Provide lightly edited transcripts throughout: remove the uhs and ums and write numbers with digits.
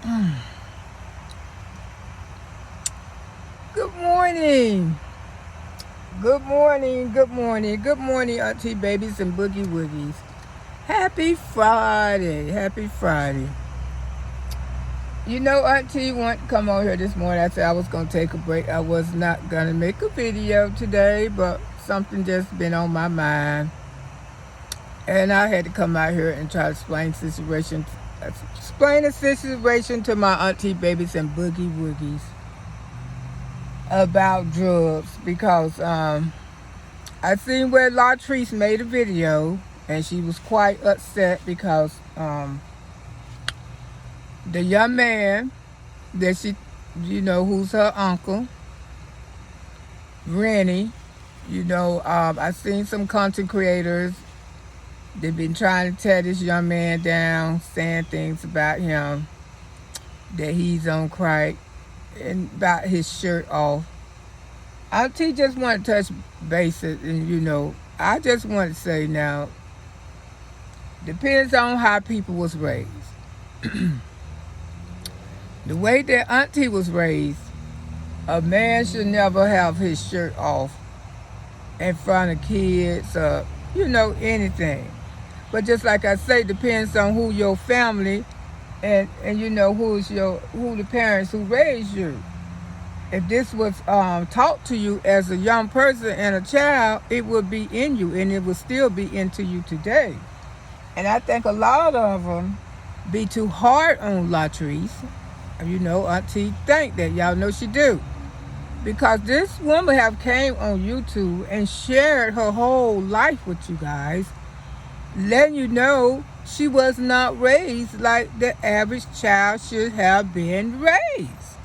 Good morning. Good morning. Good morning. Good morning, Auntie Babies and Boogie Woogies. Happy Friday. Happy Friday. You know, Auntie wanted to come on here this morning. I said I was going to take a break. I was not going to make a video today, but something just been on my mind. And I had to come out here and try to explain the situation to my Auntie Babies and Boogie Woogies about drugs because I seen where Latrice made a video and she was quite upset because the young man that she, who's her uncle, Rennie, I seen some content creators. They've been trying to tear this young man down, saying things about him, that he's on crack, and about his shirt off. Auntie just want to touch bases, and I just want to say now, depends on how people was raised. The way that Auntie was raised, a man should never have his shirt off in front of kids or, anything. But just like I say, depends on who your family and who the parents who raised you. If this was taught to you as a young person and a child, it would be in you and it would still be into you today. And I think a lot of them be too hard on Latrice. Auntie think that. Y'all know she do. Because this woman have came on YouTube and shared her whole life with you guys, letting you know she was not raised like the average child should have been raised.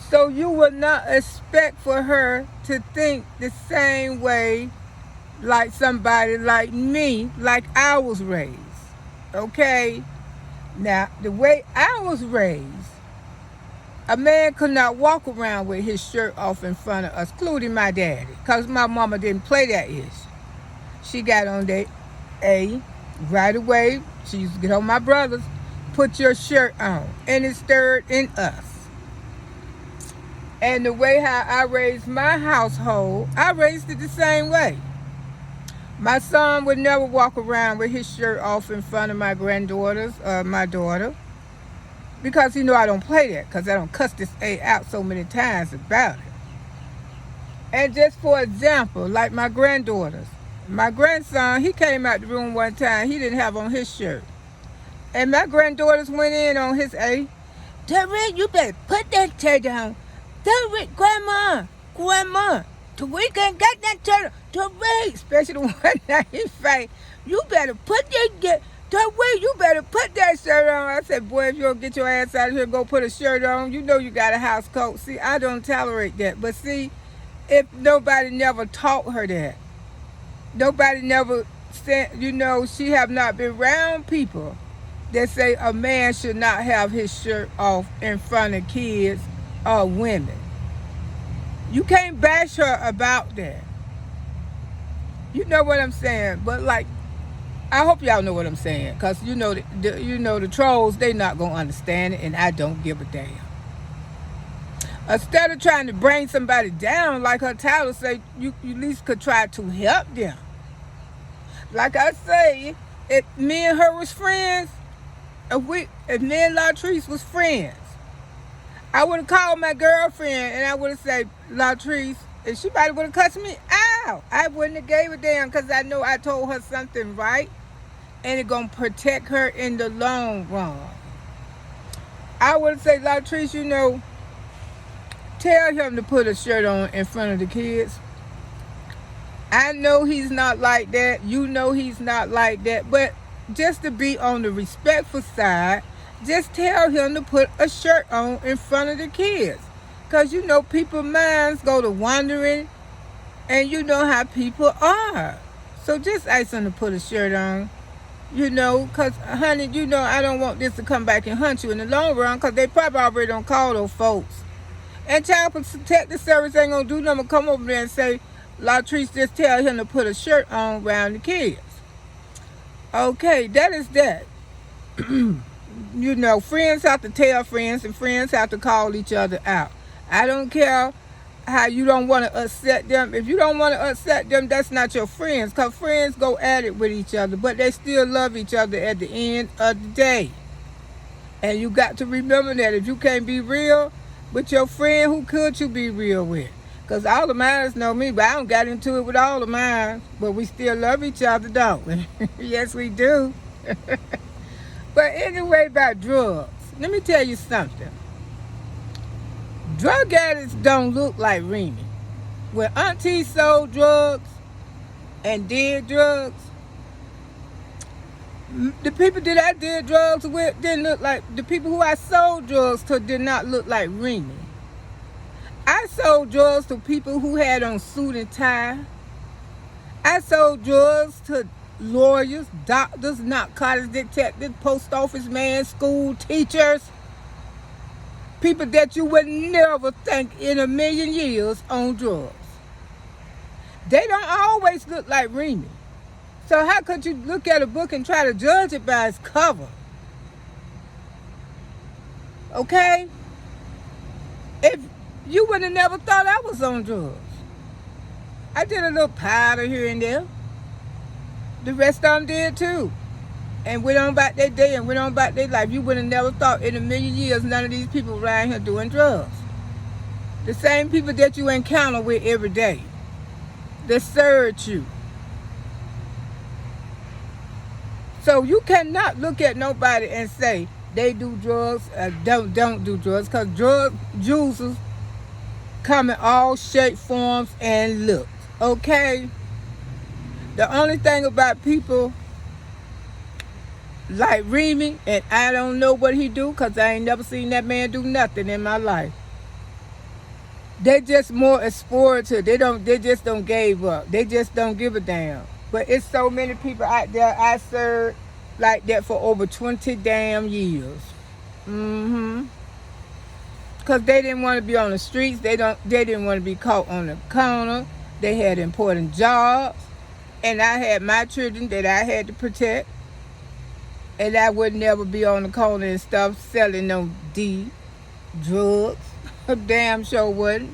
So you would not expect for her to think the same way like somebody like me, like I was raised. Okay? Now, the way I was raised, a man could not walk around with his shirt off in front of us, including my daddy, because my mama didn't play that issue. She got on that right away. She used to get on my brothers, put your shirt on, and it stirred in us. And the way how I raised my household, I raised it the same way. My son would never walk around with his shirt off in front of my granddaughters, my daughter, because I don't play that, because I don't cuss this out so many times about it. And just for example, like my granddaughters, my grandson, he came out the room one time, he didn't have on his shirt. And my granddaughters went in on his Derek, you better put that shirt down. Derek, grandma, till we can get that shirt. Derek, especially the one that he fight, you better put that Derek, you better put that shirt on. I said, boy, if you don't get your ass out of here, go put a shirt on. You know you got a house coat. See, I don't tolerate that. But see, if nobody never taught her that, nobody never said, she have not been around people that say a man should not have his shirt off in front of kids or women. You can't bash her about that. You know what I'm saying? But I hope y'all know what I'm saying, because the trolls, they not gonna understand it, and I don't give a damn. Instead of trying to bring somebody down, like her title say, you at least could try to help them. Like I say, if me and her was friends, if me and Latrice was friends, I would have called my girlfriend and I would have said, Latrice, and she might would have cussed me out. I wouldn't have gave a damn, because I know I told her something right and it gonna protect her in the long run. I would have said, Latrice, tell him to put a shirt on in front of the kids. I know he's not like that. He's not like that. But just to be on the respectful side, just tell him to put a shirt on in front of the kids. Because people's minds go to wandering, and you know how people are. So just ask him to put a shirt on, because, honey, I don't want this to come back and hunt you in the long run, because they probably already don't call those folks. And Child Protective Service ain't going to do nothing but come over there and say, Latrice, just tell him to put a shirt on around the kids. Okay, that is that. You know, friends have to tell friends and friends have to call each other out. I don't care how you don't want to upset them. If you don't want to upset them, that's not your friends, because friends go at it with each other, but they still love each other at the end of the day. And you got to remember that if you can't be real with your friend, who could you be real with? Because all of mine know me, but I don't got into it with all of mine. But we still love each other, don't we? Yes, we do. But anyway, about drugs, let me tell you something. Drug addicts don't look like Remy. When Auntie sold drugs and did drugs, the people that I did drugs with didn't look like, the people who I sold drugs to did not look like Remy. I sold drugs to people who had on suit and tie. I sold drugs to lawyers, doctors, narcotics detectives, post office man, school teachers. People that you would never think in a million years on drugs. They don't always look like Remy. So how could you look at a book and try to judge it by its cover? Okay? If you would have never thought I was on drugs. I did a little powder here and there. The rest of them did too. And went on about their day and went on about their life. You would have never thought in a million years none of these people around here doing drugs. The same people that you encounter with every day. That served you. So you cannot look at nobody and say they do drugs or don't do drugs, because drug users come in all shapes, forms, and looks. Okay? The only thing about people like Remy, and I don't know what he do, because I ain't never seen that man do nothing in my life. They just more explorative. They just don't give up. They just don't give a damn. But it's so many people out there I served like that for over 20 damn years. Because they didn't want to be on the streets. They didn't want to be caught on the corner. They had important jobs. And I had my children that I had to protect. And I would never be on the corner and stuff selling no drugs. Damn sure wouldn't.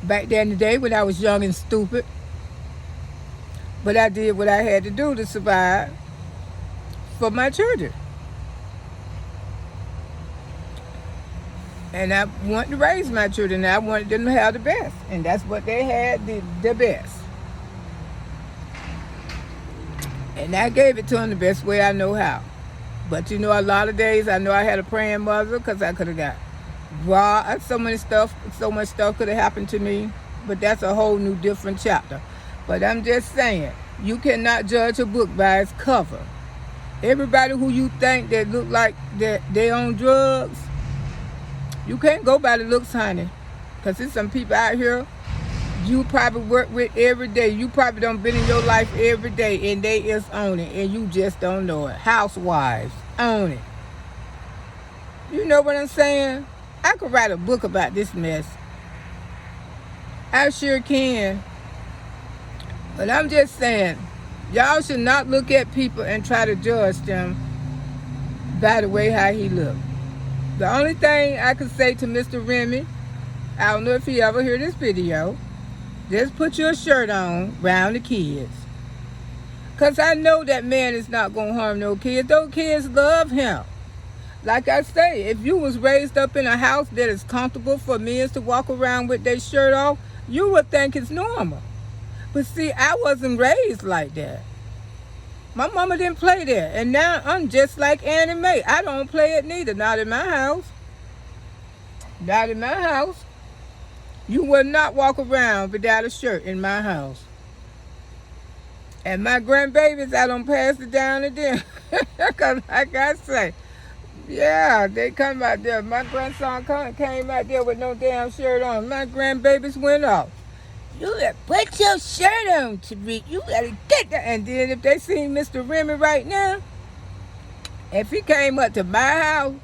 Back then in the day when I was young and stupid. But I did what I had to do to survive for my children. And I wanted to raise my children. I wanted them to have the best. And that's what they had, the best. And I gave it to them the best way I know how. But you know, a lot of days I know I had a praying mother, because I could have got raw. So much stuff could have happened to me. But that's a whole new different chapter. But I'm just saying, you cannot judge a book by its cover. Everybody who you think that look like that they on drugs, you can't go by the looks, honey. Because there's some people out here you probably work with every day. You probably done been in your life every day, and they is on it, and you just don't know it. Housewives on it. You know what I'm saying? I could write a book about this mess. I sure can. But I'm just saying, y'all should not look at people and try to judge them by the way how he look. The only thing I could say to Mr. Remy, I don't know if he ever heard this video, just put your shirt on around the kids. Because I know that man is not going to harm no kids. Those kids love him. Like I say, if you was raised up in a house that is comfortable for men to walk around with their shirt off, you would think it's normal. But see, I wasn't raised like that. My mama didn't play that. And now I'm just like Annie Mae. I don't play it neither. Not in my house. Not in my house. You will not walk around without a shirt in my house. And my grandbabies, I don't pass it down to them. Because like I say, yeah, they come out there. My grandson came out there with no damn shirt on. My grandbabies went off. You better put your shirt on, Tariq. You better get that. And then if they see Mr. Remy right now, if he came up to my house,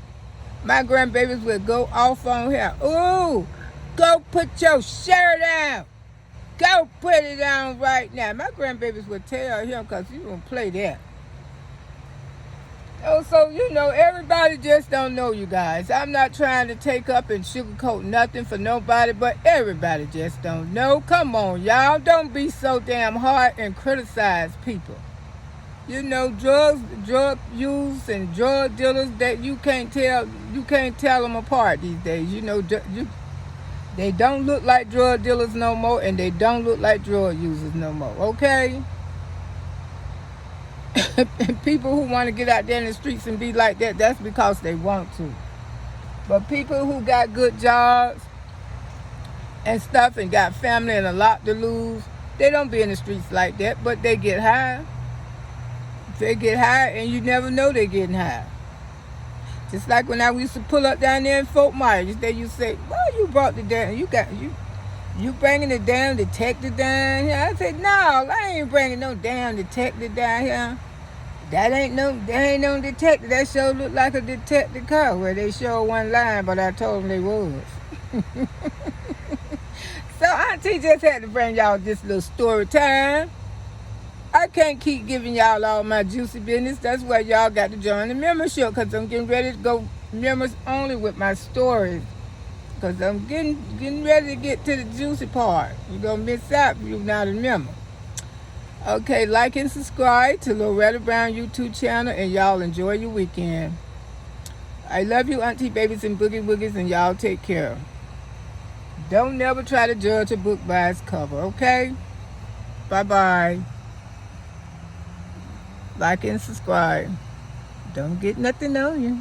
my grandbabies would go off on him. Ooh, go put your shirt on. Go put it on right now. My grandbabies would tell him, because he won't play that. Oh, so everybody just don't know, you guys. I'm not trying to take up and sugarcoat nothing for nobody, but everybody just don't know. Come on, y'all. Don't be so damn hard and criticize people. Drug use and drug dealers, that you can't tell them apart these days. They don't look like drug dealers no more, and they don't look like drug users no more. Okay. People who want to get out there in the streets and be like that, that's because they want to. But people who got good jobs and stuff and got family and a lot to lose, they don't be in the streets like that, but they get high. They get high, and you never know they're getting high. Just like when I used to pull up down there in Fort Myers, they used to say, "Well, you brought the damn, you bringing the damn detective down here?" I said, "No, I ain't bringing no damn detective down here. That ain't no detective. That sure look like a detective car." Well, they sure one line, but I told them they was. So Auntie just had to bring y'all this little story time. I can't keep giving y'all all my juicy business. That's why y'all got to join the membership, because I'm getting ready to go members only with my stories. Because I'm getting ready to get to the juicy part. You're going to miss out if you're not a member. Okay, like and subscribe to Loretta Brown YouTube channel, and y'all enjoy your weekend. I love you, Auntie Babies and Boogie Woogies, and y'all take care. Don't never try to judge a book by its cover, okay? Bye-bye. Like and subscribe. Don't get nothing on you.